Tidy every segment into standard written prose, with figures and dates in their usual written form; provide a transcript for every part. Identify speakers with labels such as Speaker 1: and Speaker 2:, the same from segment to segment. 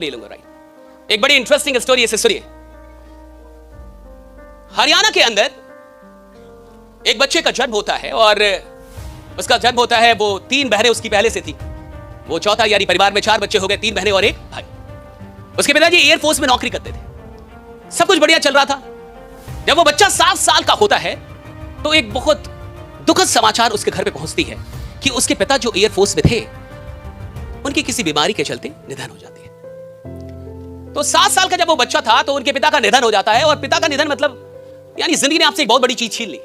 Speaker 1: नहीं लूंगा। राइट, एक बड़ी इंटरेस्टिंग स्टोरी इसे सुनिए। हरियाणा के अंदर एक बच्चे का जन्म होता है और उसका जन्म होता है, वो 3 बहनें उसकी पहले से थी, वो चौथा, यानी परिवार में 4 बच्चे हो गए, 3 बहनें और 1 भाई। उसके पिताजी एयरफोर्स में नौकरी करते थे, सब कुछ बढ़िया चल रहा था। जब वो बच्चा 7 साल का होता है तो एक बहुत दुखद समाचार उसके घर पे पहुंचती है कि उसके पिता जो एयरफोर्स में थे उनकी किसी बीमारी के चलते निधन हो जाती है। तो 7 साल का जब वो बच्चा था तो उनके पिता का निधन हो जाता है, और पिता का निधन मतलब यानी जिंदगी ने आपसे एक बहुत बड़ी चीज छीन ली।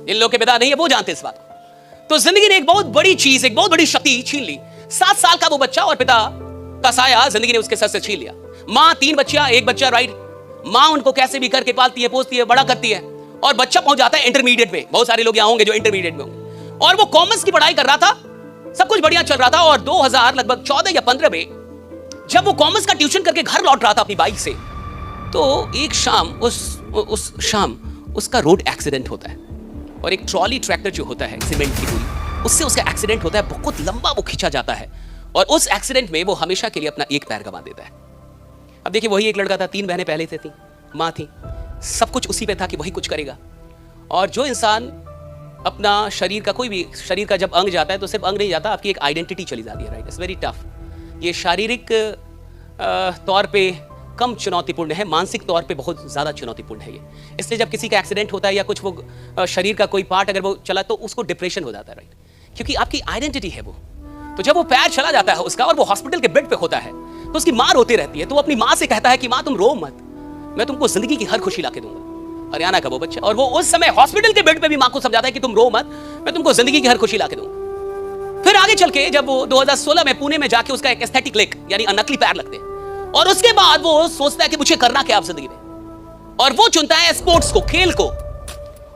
Speaker 1: जिन लोगों के पिता नहीं है वो जानते इस बात को। तो जिंदगी ने एक बहुत बड़ी चीज, एक बहुत बड़ी शक्ति छीन ली। 7 साल का वो बच्चा और पिता का साया जिंदगी ने उसके सर से छीन लिया। मां 3 बच्चियां, 1 बच्चा, राइट। मां उनको कैसे भी करके पालती है, पोसती है, बड़ा करती है, और बच्चा पहुंच जाता है इंटरमीडिएट में। बहुत सारे लोग यहां होंगे जो इंटरमीडिएट में होंगे, और वो कॉमर्स की पढ़ाई कर रहा था, सब कुछ बढ़िया चल रहा था। और 2000 लगभग 14 या 15 में जब वो कॉमर्स का ट्यूशन करके घर लौट रहा था अपनी बाइक से, तो एक शाम उस शाम उसका रोड एक्सीडेंट होता है, और एक ट्रॉली ट्रैक्टर जो होता है सीमेंट की पूरी, उससे उसका एक्सीडेंट होता है। बहुत लंबा वो खींचा जाता है, और उस एक्सीडेंट में वो हमेशा के लिए अपना एक पैर गंवा देता है। अब देखिए, वही एक लड़का था, 3 बहनें पहले से थी, माँ थी, सब कुछ उसी पे था कि वही कुछ करेगा। और जो इंसान अपना शरीर का, कोई भी शरीर का जब अंग जाता है तो सिर्फ अंग नहीं जाता, आपकी एक आइडेंटिटी चली जाती है। Right, it's very tough. ये शारीरिक तौर पे कम चुनौतीपूर्ण है, मानसिक तौर पे बहुत ज्यादा चुनौतीपूर्ण है ये। इसलिए जब किसी का एक्सीडेंट होता है या कुछ वो शरीर का कोई पार्ट अगर वो चला तो उसको डिप्रेशन हो जाता है। राइट, क्योंकि आपकी आइडेंटिटी है वो। तो जब वो पैर चला जाता है उसका और वो हॉस्पिटल के बेड पे होता है तो उसकी माँ रोती रहती है, तो वो अपनी माँ से कहता है कि माँ तुम रो मत, मैं तुमको जिंदगी की हर खुशी लाके दूंगा। हरियाणा का वो बच्चा, और वो उस समय हॉस्पिटल के बेड पे भी माँ को समझाता है कि तुम रो मत, मैं तुमको जिंदगी की हर खुशी लाके दूंगा। फिर आगे चल के जब वो 2016 में पुणे में जाके उसका एक एस्थेटिक लेग यानी नकली पैर लगते हैं, और उसके बाद वो सोचता है कि मुझे करना क्या अब जिंदगी में, और वो चुनता है स्पोर्ट्स को, खेल को।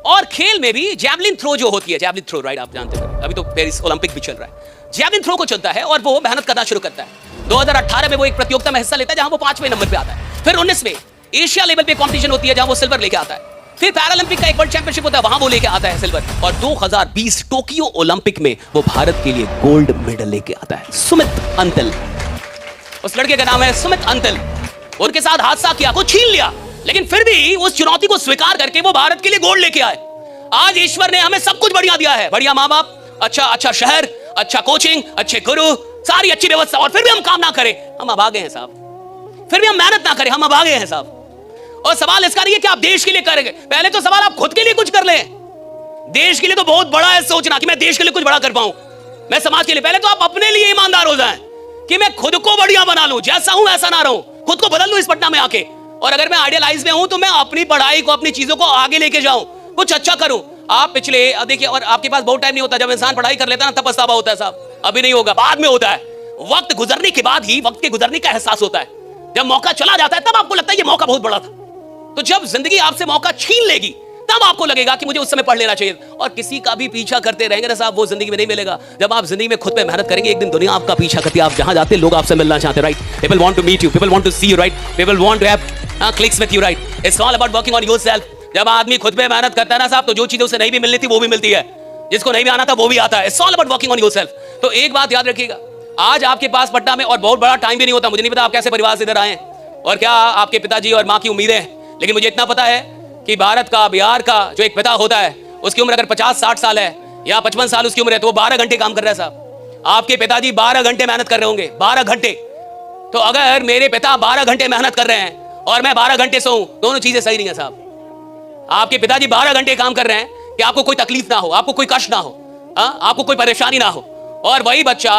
Speaker 1: और खेल में भी जैवलिन थ्रो जो होती है, जैवलिन थ्रो, राइट, आप जानते हो, अभी तो पेरिस ओलंपिक भी चल रहा है, जैवलिन थ्रो को चुनता है और वो मेहनत करना शुरू करता है। 2018 में वो एक प्रतियोगिता में हिस्सा लेता है जहां वो 5वें नंबर पे आता है। फिर 19 में एशिया लेवल पे कंपटीशन होती है जहां वो सिल्वर लेके आता है। फिर पैरालंपिक का एक वर्ल्ड चैंपियनशिप होता है, वहां वो लेके आता है सिल्वर। और 2020 टोक्यो ओलंपिक में वो भारत के लिए गोल्ड मेडल लेके आता है। सुमित अंतल, उस लड़के का नाम है सुमित अंतल। उनके साथ हादसा किया, को छीन लिया, लेकिन फिर भी उस चुनौती को स्वीकार करके वो भारत के लिए गोल्ड लेके आए। आज ईश्वर ने हमें सब कुछ बढ़िया दिया है, बढ़िया माँ बाप, अच्छा शहर, अच्छा कोचिंग, अच्छे गुरु, सारी अच्छी व्यवस्था, और फिर भी हम काम ना करें, हम अभागे हैं साहब। फिर भी हम मेहनत ना करें, हम अभागे हैं साहब। और सवाल इसका नहीं है कि आप देश के लिए करेंगे, पहले तो सवाल आप खुद के लिए कुछ कर लें। देश के लिए तो बहुत बड़ा है सोचना कि मैं देश के लिए कुछ बड़ा कर पाऊं, मैं समाज के लिए। पहले तो आप अपने लिए ईमानदार हो जाएं कि मैं खुद को बढ़िया बना लूं, जैसा हूं वैसा ना रहूं, खुद को बदल लूं इस पटना में आके। और अगर मैं आइडियलाइज में हूं तो मैं अपनी पढ़ाई को, अपनी चीजों को आगे लेके जाऊं, कुछ अच्छा करूं। आप पिछले देखिए, और आपके पास बहुत टाइम नहीं होता, जब इंसान पढ़ाई कर लेता है ना तब पछतावा होता है साहब, अभी नहीं होगा, बाद में होता है। वक्त गुजरने के बाद ही वक्त के गुजरने का एहसास होता है। जब मौका चला जाता है तब आपको लगता है ये मौका बहुत बड़ा था। तो जब जिंदगी आपसे मौका छीन लेगी तब आपको लगेगा कि मुझे उस समय पढ़ लेना चाहिए। और किसी का भी पीछा करते रहेंगे ना साहब, वो जिंदगी में नहीं मिलेगा। जब आप जिंदगी में खुद पे मेहनत करेंगे, एक दिन दुनिया आपका पीछा करती है। आप जहां जाते लोग आपसे मिलना चाहते हैं, right. People want to meet you, people want to see you, right. People want to have clicks with you, right. It's all about working on yourself. जब आदमी खुद पे मेहनत करता है ना साहब, तो जो चीजें उसे नहीं भी मिलनी थी वो भी मिलती है, जिसको नहीं भी आना था वो भी आता है। It's all about working on yourself. तो एक बात याद रखिएगा, आज आपके पास पटना में और बहुत बड़ा टाइम भी नहीं होता। मुझे नहीं पता आप कैसे परिवार से इधर आए और क्या आपके पिताजी और माँ की उम्मीदें हैं, लेकिन मुझे इतना पता है कि भारत का, बिहार का जो एक पिता होता है, उसकी उम्र अगर 50-60 साल है या 55 साल उसकी उम्र है, तो वो 12 घंटे काम कर रहा है साहब। आपके पिताजी 12 घंटे मेहनत कर रहे होंगे, 12 घंटे। तो अगर मेरे पिता 12 घंटे मेहनत कर रहे हैं और मैं 12 घंटे सोऊं, दोनों चीजें सही नहीं है साहब। आपके पिताजी 12 घंटे काम कर रहे हैं कि आपको कोई तकलीफ ना हो, आपको कोई कष्ट ना हो, आपको कोई परेशानी ना हो, और वही बच्चा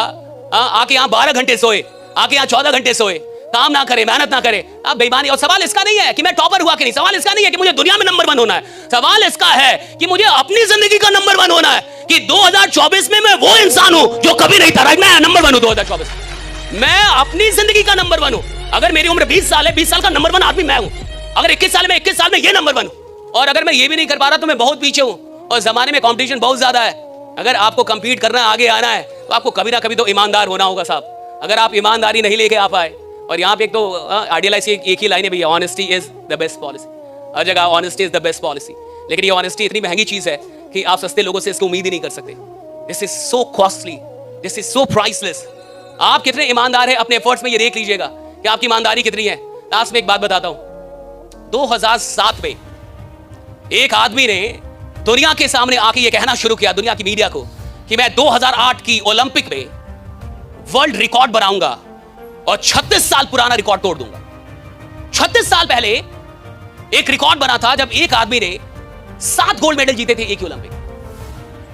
Speaker 1: आके यहाँ 12 घंटे सोए, आके यहाँ 14 घंटे सोए, काम ना करे, मेहनत ना करे। आप बेईमानी। और सवाल इसका नहीं है कि मैं टॉपर हुआ कि नहीं, सवाल इसका नहीं है कि मुझे दुनिया में नंबर 1 होना है, सवाल इसका है कि मुझे अपनी जिंदगी का नंबर 1 होना है, कि 2024 में मैं वो इंसान हूं जो कभी नहीं था। राइट, मैं नंबर 1 हूं 2024 में, मैं अपनी जिंदगी का नंबर 1 हूं। अगर मेरी उम्र 20 साल है, 20 साल का नंबर 1 आदमी मैं हूं। अगर 21 साल में 21 साल में ये नंबर 1 हूं, और अगर मैं ये भी नहीं कर पा रहा तो मैं बहुत पीछे हूं। और जमाने में कंपटीशन बहुत ज्यादा है। अगर आपको कंपीट करना है, आगे आना है, तो आपको कभी ना कभी तो ईमानदार होना होगा साहब। अगर आप ईमानदारी नहीं लेके आ पाए, और यहाँ पे एक तो आइडियलाइज एक ही लाइन है भैया, honesty is the best policy. हर जगह honesty is the best policy, लेकिन ये ऑनेस्टी इतनी महंगी चीज है कि आप सस्ते लोगों से इसको उम्मीद ही नहीं कर सकते। This is so costly, this is so priceless. आप कितने ईमानदार हैं अपने एफर्ट्स में, ये देख लीजिएगा कि आपकी ईमानदारी कितनी है। लास्ट में एक बात बताता हूं, 2007 में एक आदमी ने दुनिया के सामने आके ये कहना शुरू किया, दुनिया की मीडिया को, कि मैं 2008 की ओलंपिक में वर्ल्ड रिकॉर्ड बनाऊंगा और 36 साल पुराना रिकॉर्ड तोड़ दूंगा। 36 साल पहले एक रिकॉर्ड बना था जब एक आदमी ने 7 गोल्ड मेडल जीते थे एक ही ओलंपिक।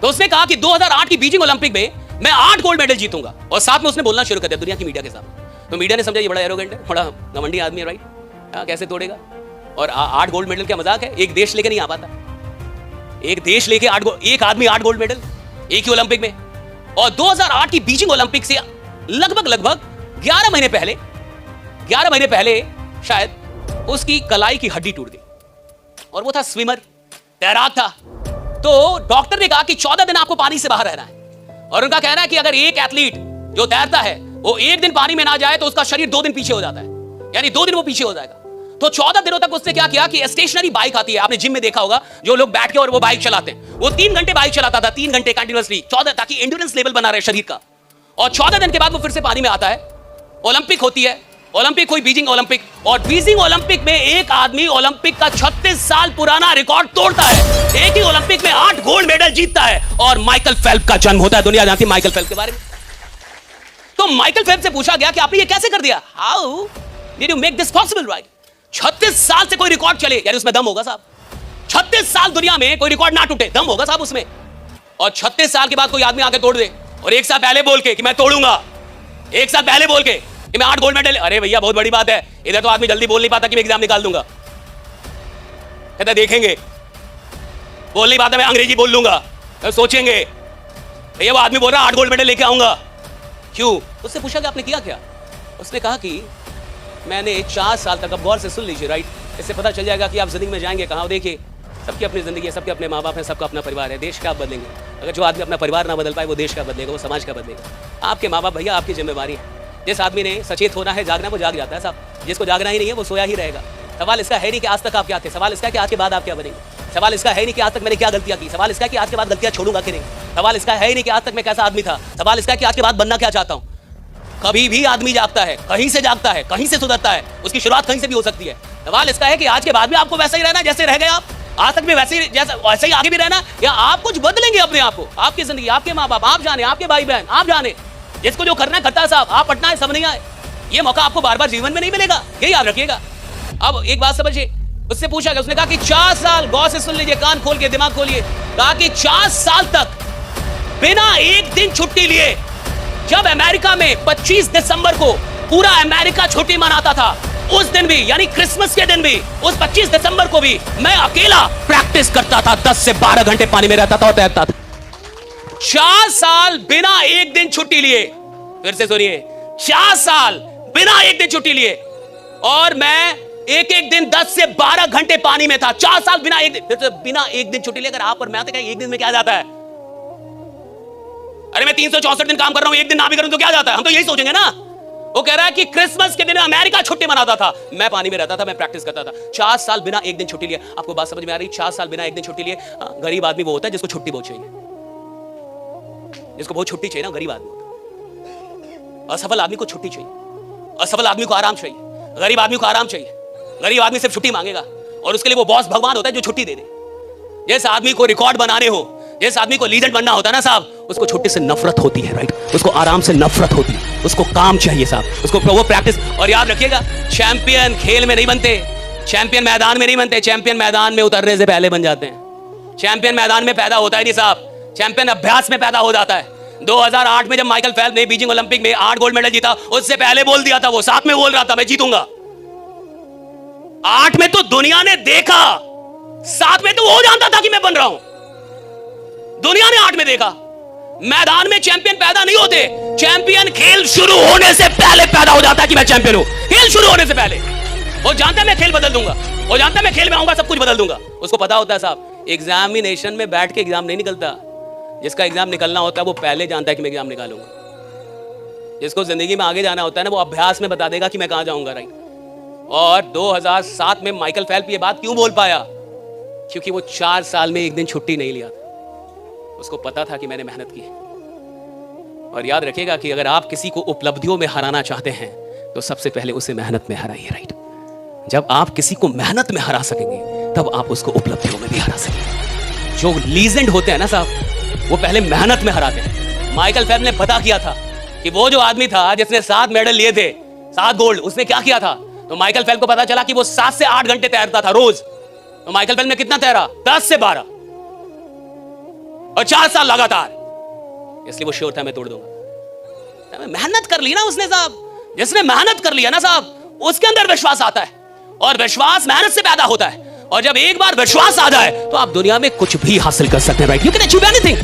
Speaker 1: तो उसने कहा कि 2008 की बीजिंग ओलंपिक में मैं 8 गोल्ड मेडल जीतूंगा, और साथ में उसने बोलना शुरू कर दिया दुनिया की मीडिया के सामने। तो मीडिया ने समझा ये बड़ा एरोगेंट है, बड़ा घमंडी आदमी है, राइट, कैसे तोड़ेगा। और 8 गोल्ड मेडल क्या मजाक है, एक देश लेके नहीं आ पाता, एक देश लेके एक आदमी 8 गोल्ड मेडल एक ही ओलंपिक में। और 2008 की बीजिंग ओलंपिक से लगभग 11 महीने पहले शायद उसकी कलाई की हड्डी टूट गई, और वो था स्विमर, तैराक था। तो डॉक्टर ने कहा कि 14 दिन आपको पानी से बाहर रहना है, और उनका कहना है कि अगर एक एथलीट जो तैरता है वो एक दिन पानी में ना जाए तो उसका शरीर 2 दिन पीछे हो जाता है, यानी 2 दिन वो पीछे हो जाएगा। तो 14 दिनों तक उसने क्या किया कि स्टेशनरी बाइक आती है, आपने जिम में देखा होगा, जो लोग बैठ के और वो बाइक चलाते हैं, वो 3 घंटे बाइक चलाता था, 3 घंटे कंटिन्यूअसली, 14, ताकि एंड्योरेंस लेवल बना रहे शरीर का। और 14 दिन के बाद वो फिर से पानी में आता है, ओलंपिक होती है, ओलंपिक हुई बीजिंग ओलंपिक, और बीजिंग ओलंपिक में एक आदमी ओलंपिक का 36 साल पुराना रिकॉर्ड तोड़ता है, एक ही ओलंपिक में 8 गोल्ड मेडल जीतता है, और माइकल फेल्प्स का जन्म होता है। दुनिया जानती है माइकल फेल्प्स के बारे में। तो माइकल फेल्प्स से पूछा गया कि आपने ये कैसे कर दिया, how did you make this possible, right. 36 साल से कोई रिकॉर्ड चले, यानी उसमें दम होगा साहब। 36 साल दुनिया में कोई रिकॉर्ड ना टूटे, दम होगा साहब उसमें। और 36 साल के बाद कोई आदमी आके तोड़ दे, और एक साल पहले बोल के कि मैं तोड़ूंगा, एक साल पहले बोल के कि मैं 8 गोल्ड मेडल, अरे भैया बहुत बड़ी बात है। इधर तो आदमी जल्दी बोल नहीं पाता कि मैं एग्जाम निकाल दूंगा, कहता देखेंगे, बोल नहीं पाता मैं अंग्रेजी बोल लूंगा, सोचेंगे। भैया वो आदमी बोल रहा 8 गोल्ड मेडल लेके आऊंगा, क्यों। उससे पूछा कि आपने किया क्या, उसने कहा कि मैंने 4 साल तक, अब गौर से सुन लीजिए, राइट, इससे पता चल जाएगा कि आप जिंदगी में जाएंगे कहां। देखिए सबकी अपनी जिंदगी है, सबके अपने माँ बाप हैं, सबका अपना परिवार है, देश का आप बदलेंगे। अगर जो आदमी अपना परिवार ना बदल पाए वो देश का बदलेगा, वो समाज का बदलेगा। आपके माँ बाप भैया आपकी जिम्मेवारी है। जिस आदमी ने सचेत होना है, जागना, वो जाग जाता है साहब, जिसको जागना ही नहीं है वो सोया ही रहेगा। सवाल इसका है नहीं कि आज तक आप क्या थे, सवाल इसका है कि आज के बाद आप क्या बनेंगे। सवाल इसका है नहीं कि आज तक मैंने क्या गलतियां की, सवाल इसका है कि आज के बाद गलतियां छोड़ूंगा कि नहीं। सवाल इसका है नहीं कि आज तक मैं कैसा आदमी था, सवाल इसका है कि आज के बाद बनना क्या चाहता हूं। कभी भी आदमी जागता है, कहीं से जागता है, कहीं से सुधरता है, उसकी शुरुआत कहीं से भी हो सकती है। सवाल इसका है कि आज के बाद भी आपको वैसा ही रहना जैसे रह गए आप, आज तक भी वैसे ही आगे भी रहना, या आप कुछ बदलेंगे अपने आप को, आपकी जिंदगी, आपके माँ बाप आप जाने, आपके भाई बहन आप जाने, जिसको जो करना है करता है साहब, आप पढ़ना है सब नहीं आए। ये मौका आपको बार बार जीवन में नहीं मिलेगा, ये याद रखिएगा। अब एक बात समझिए, उससे पूछा गया, उसने कहा कि 4 साल, गौर से सुन लीजिए, कान खोल के दिमाग खोलिए, कहा कि 4 साल तक बिना एक दिन छुट्टी लिए, जब अमेरिका में 25 दिसंबर को पूरा अमेरिका छुट्टी मनाता था, उस दिन भी, यानी क्रिसमस के दिन भी, उस 25 दिसंबर को भी मैं अकेला प्रैक्टिस करता था, 10 से 12 घंटे पानी में रहता था और तैरता था। 4 साल बिना एक दिन छुट्टी लिए, फिर से सुनिए, 4 साल बिना एक दिन छुट्टी लिए, और मैं एक दिन 10 से 12 घंटे पानी में था। 4 साल बिना एक दिन, फिर से बिना एक दिन छुट्टी लिए। अगर आप और मैं आते कहें एक दिन में क्या जाता है, अरे मैं 364 दिन काम कर रहा हूं, एक दिन ना भी करूं तो क्या जाता है, हम तो यही सोचेंगे ना। वो कह रहा है कि क्रिसमस के दिन अमेरिका छुट्टी मनाता था, मैं पानी में रहता था, मैं प्रैक्टिस करता था। 4 साल बिना एक दिन छुट्टी लिए। आपको बात समझ में आ रही? 4 साल बिना एक दिन छुट्टी लिए। गरीब आदमी वो होता है जिसको छुट्टी बहुत चाहिए, जिसको बहुत छुट्टी चाहिए ना, गरीब आदमी होता है। असफल आदमी को छुट्टी चाहिए, असफल आदमी को आराम चाहिए, गरीब आदमी को आराम चाहिए। गरीब आदमी सिर्फ छुट्टी मांगेगा, और उसके लिए वो बॉस भगवान होता है जो छुट्टी दे दे। जिस आदमी को रिकॉर्ड बनाने हो, जिस आदमी को लीजेंड बनना होता है ना साहब, उसको छुट्टी से नफरत होती है, राइट, उसको आराम से नफरत होती है, उसको काम चाहिए साहब, उसको वो प्रैक्टिस। और याद रखिएगा, चैंपियन खेल में नहीं बनते, चैंपियन मैदान में नहीं बनते, चैंपियन मैदान में उतरने से पहले बन जाते हैं। चैंपियन मैदान में पैदा होता है नहीं साहब, चैंपियन अभ्यास में पैदा हो जाता है। 2008 में जब माइकल फेल्प्स ने बीजिंग ओलंपिक में 8 गोल्ड मेडल जीता, उससे पहले बोल दिया था, वो 7 में बोल रहा था मैं जीतूंगा। 8 में तो दुनिया ने देखा, 7 में तो वो जानता था कि मैं बन रहा हूं। दुनिया ने 8 में देखा। मैदान में चैंपियन पैदा नहीं होते, चैंपियन खेल शुरू होने से पहले पैदा हो जाता है कि मैं चैंपियन हूं। खेल शुरू होने से पहले वो जानता है मैं खेल बदल दूंगा, वो जानता है मैं खेल में आऊंगा सब कुछ बदल दूंगा। उसको पता होता है साहब, एग्जामिनेशन में बैठ के एग्जाम नहीं निकलता, जिसका एग्जाम निकलना होता है वो पहले जानता है कि मैं एग्जाम निकालूंगा। जिसको जिंदगी में आगे जाना होता है ना, वो अभ्यास में बता देगा कि मैं कहां जाऊंगा, राइट। और 2007 में माइकल फेल्प्स ये बात क्यों बोल पाया? क्योंकि वो 4 साल में एक दिन छुट्टी नहीं लिया था। उसको पता था कि मैंने मेहनत की है। और याद रखिएगा कि अगर आप किसी को उपलब्धियों में हराना चाहते हैं, तो सबसे पहले उसे मेहनत में हराइए, राइट? जब आप किसी को मेहनत में हरा सकेंगे तब आप उसको उपलब्धियों में भी हरा सकेंगे। जो लीजेंड होते हैं ना साहब, वो पहले मेहनत में हराते हैं। माइकल फेल्प्स ने पता किया था कि वो जो आदमी था जिसने 7 मेडल लिए थे, 7 गोल्ड, उसने क्या किया था? तो माइकल फेल्प्स को पता चला कि वो 7 से 8 घंटे तैरता था रोज। तो माइकल फेल्प्स ने कितना तैरा? 10 से 12 और 4 साल लगातार। इसलिए वो श्योर था मैं तोड़ दूंगा। मेहनत कर ली ना उसने साहब। जिसने मेहनत कर लिया ना साहब, उसके अंदर विश्वास आता है, और विश्वास मेहनत से पैदा होता है। और जब एक बार विश्वास आ जाए तो आप दुनिया में कुछ भी हासिल कर सकते हैं, right? You can achieve anything.